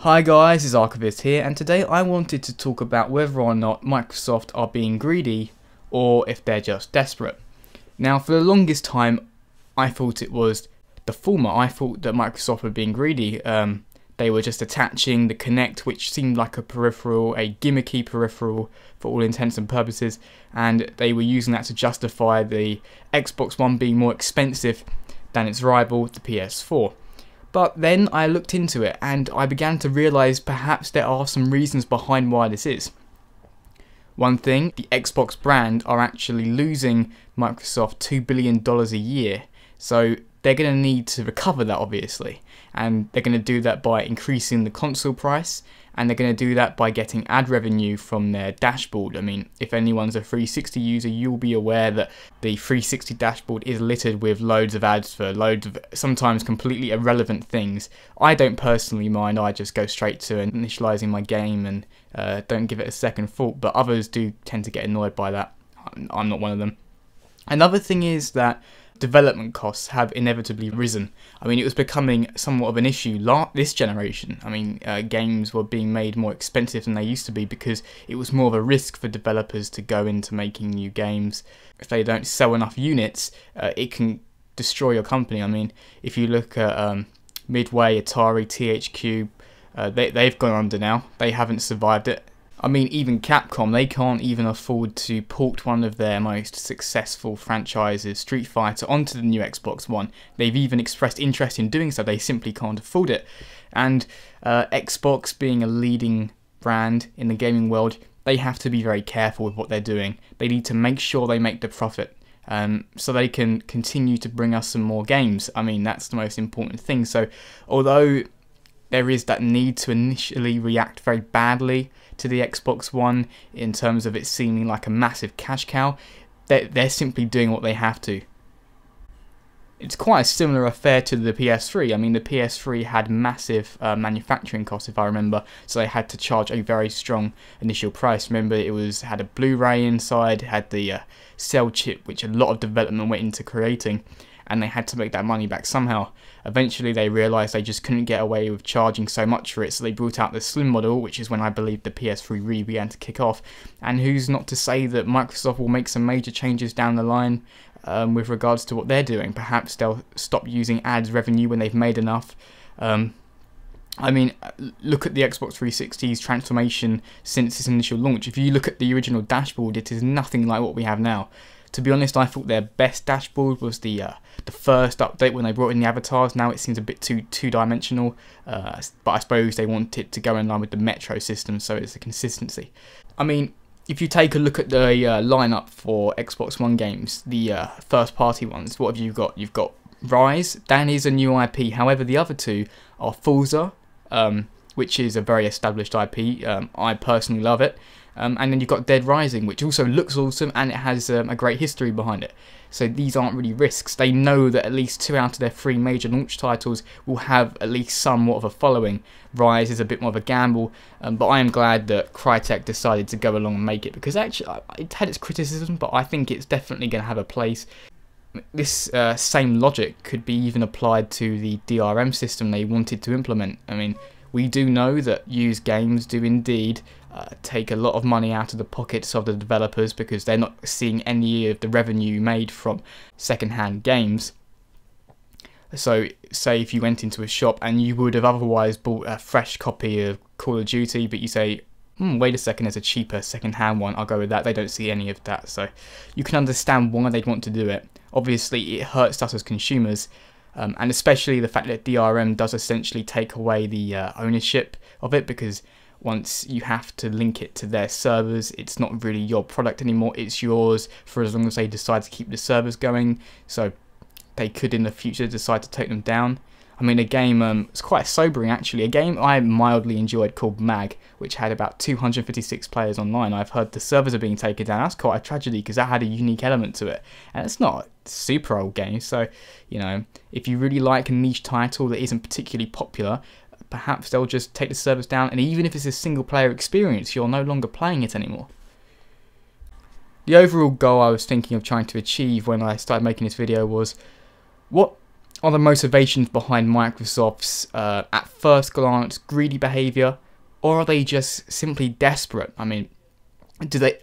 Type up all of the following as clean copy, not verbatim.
Hi guys, it's Archivist here, and today I wanted to talk about whether or not Microsoft are being greedy or if they're just desperate. Now, for the longest time, I thought it was the former. I thought that Microsoft were being greedy. They were just attaching the Kinect, which seemed like a peripheral, a gimmicky peripheral for all intents and purposes, and they were using that to justify the Xbox One being more expensive than its rival, the PS4. But then I looked into it and I began to realise perhaps there are some reasons behind why this is. One thing, the Xbox brand are actually losing Microsoft $2 billion a year, so they're going to need to recover that obviously, and they're going to do that by increasing the console price, and they're going to do that by getting ad revenue from their dashboard. I mean, if anyone's a 360 user, you'll be aware that the 360 dashboard is littered with loads of ads for loads of sometimes completely irrelevant things. I don't personally mind, I just go straight to initializing my game and don't give it a second thought, but others do tend to get annoyed by that. I'm not one of them. Another thing is that development costs have inevitably risen. I mean, it was becoming somewhat of an issue this generation. I mean, games were being made more expensive than they used to be because it was more of a risk for developers to go into making new games. If they don't sell enough units, it can destroy your company. I mean, if you look at Midway, Atari, THQ, they've gone under now. They haven't survived it. I mean, even Capcom, they can't even afford to port one of their most successful franchises, Street Fighter, onto the new Xbox One. They've even expressed interest in doing so, they simply can't afford it. And Xbox, being a leading brand in the gaming world, they have to be very careful with what they're doing. They need to make sure they make the profit, so they can continue to bring us some more games. I mean, that's the most important thing. So, although there is that need to initially react very badly to the Xbox One in terms of it seeming like a massive cash cow, they're simply doing what they have to. It's quite a similar affair to the PS3. I mean, the PS3 had massive manufacturing costs, if I remember, so they had to charge a very strong initial price. Remember, it had a Blu-ray inside, had the cell chip, which a lot of development went into creating, and they had to make that money back somehow. Eventually they realised they just couldn't get away with charging so much for it, so they brought out the slim model, which is when I believe the PS3 really began to kick off. And who's not to say that Microsoft will make some major changes down the line with regards to what they're doing. Perhaps they'll stop using ads revenue when they've made enough. I mean, look at the Xbox 360's transformation since its initial launch. If you look at the original dashboard, it is nothing like what we have now. To be honest, I thought their best dashboard was the first update when they brought in the avatars. Now it seems a bit too two-dimensional, but I suppose they want it to go in line with the Metro system, so it's a consistency. I mean, if you take a look at the lineup for Xbox One games, the first-party ones, what have you got? You've got Rise. That is a new IP. However, the other two are Forza, which is a very established IP. I personally love it. And then you've got Dead Rising, which also looks awesome and it has a great history behind it. So these aren't really risks. They know that at least 2 out of their 3 major launch titles will have at least somewhat of a following. Rise is a bit more of a gamble, but I am glad that Crytek decided to go along and make it, because actually it had its criticism, but I think it's definitely going to have a place. This same logic could be even applied to the DRM system they wanted to implement. I mean, we do know that used games do indeed take a lot of money out of the pockets of the developers because they're not seeing any of the revenue made from second-hand games. So, say if you went into a shop and you would have otherwise bought a fresh copy of Call of Duty, but you say, wait a second, there's a cheaper second-hand one, I'll go with that. They don't see any of that, so you can understand why they'd want to do it. Obviously, it hurts us as consumers, and especially the fact that DRM does essentially take away the ownership of it, because once you have to link it to their servers, it's not really your product anymore, it's yours for as long as they decide to keep the servers going, so they could in the future decide to take them down. I mean, a game, it's quite sobering actually, a game I mildly enjoyed called Mag, which had about 256 players online. I've heard the servers are being taken down. That's quite a tragedy because that had a unique element to it, and it's not a super old game, so, you know, if you really like a niche title that isn't particularly popular, perhaps they'll just take the servers down, and even if it's a single player experience, you're no longer playing it anymore. The overall goal I was thinking of trying to achieve when I started making this video was, what are the motivations behind Microsoft's, at first glance, greedy behaviour, or are they just simply desperate? I mean,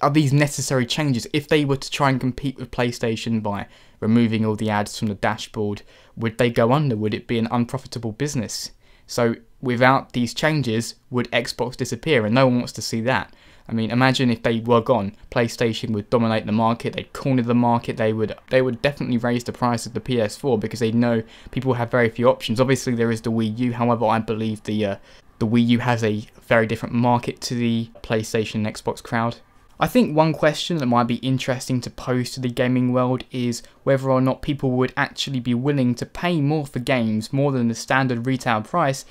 are these necessary changes? If they were to try and compete with PlayStation by removing all the ads from the dashboard, would they go under? Would it be an unprofitable business? So without these changes, would Xbox disappear? And no one wants to see that. I mean, imagine if they were gone. PlayStation would dominate the market, they'd corner the market, they would definitely raise the price of the PS4 because they know people have very few options. Obviously there is the Wii U, however I believe the Wii U has a very different market to the PlayStation and Xbox crowd. I think one question that might be interesting to pose to the gaming world is whether or not people would actually be willing to pay more for games, more than the standard retail price,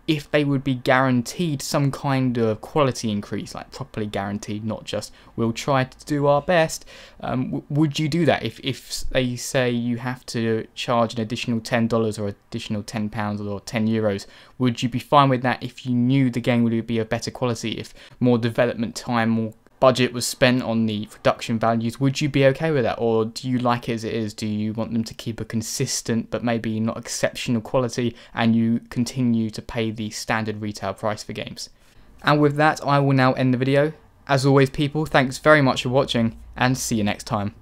if they would be guaranteed some kind of quality increase, like properly guaranteed, not just we'll try to do our best. Would you do that if they say you have to charge an additional $10 or additional £10 or €10? Would you be fine with that if you knew the game would be of better quality, if more development time, more budget was spent on the production values? Would you be okay with that, or do you like it as it is? Do you want them to keep a consistent but maybe not exceptional quality and you continue to pay the standard retail price for games? And with that, I will now end the video. As always people, thanks very much for watching and see you next time.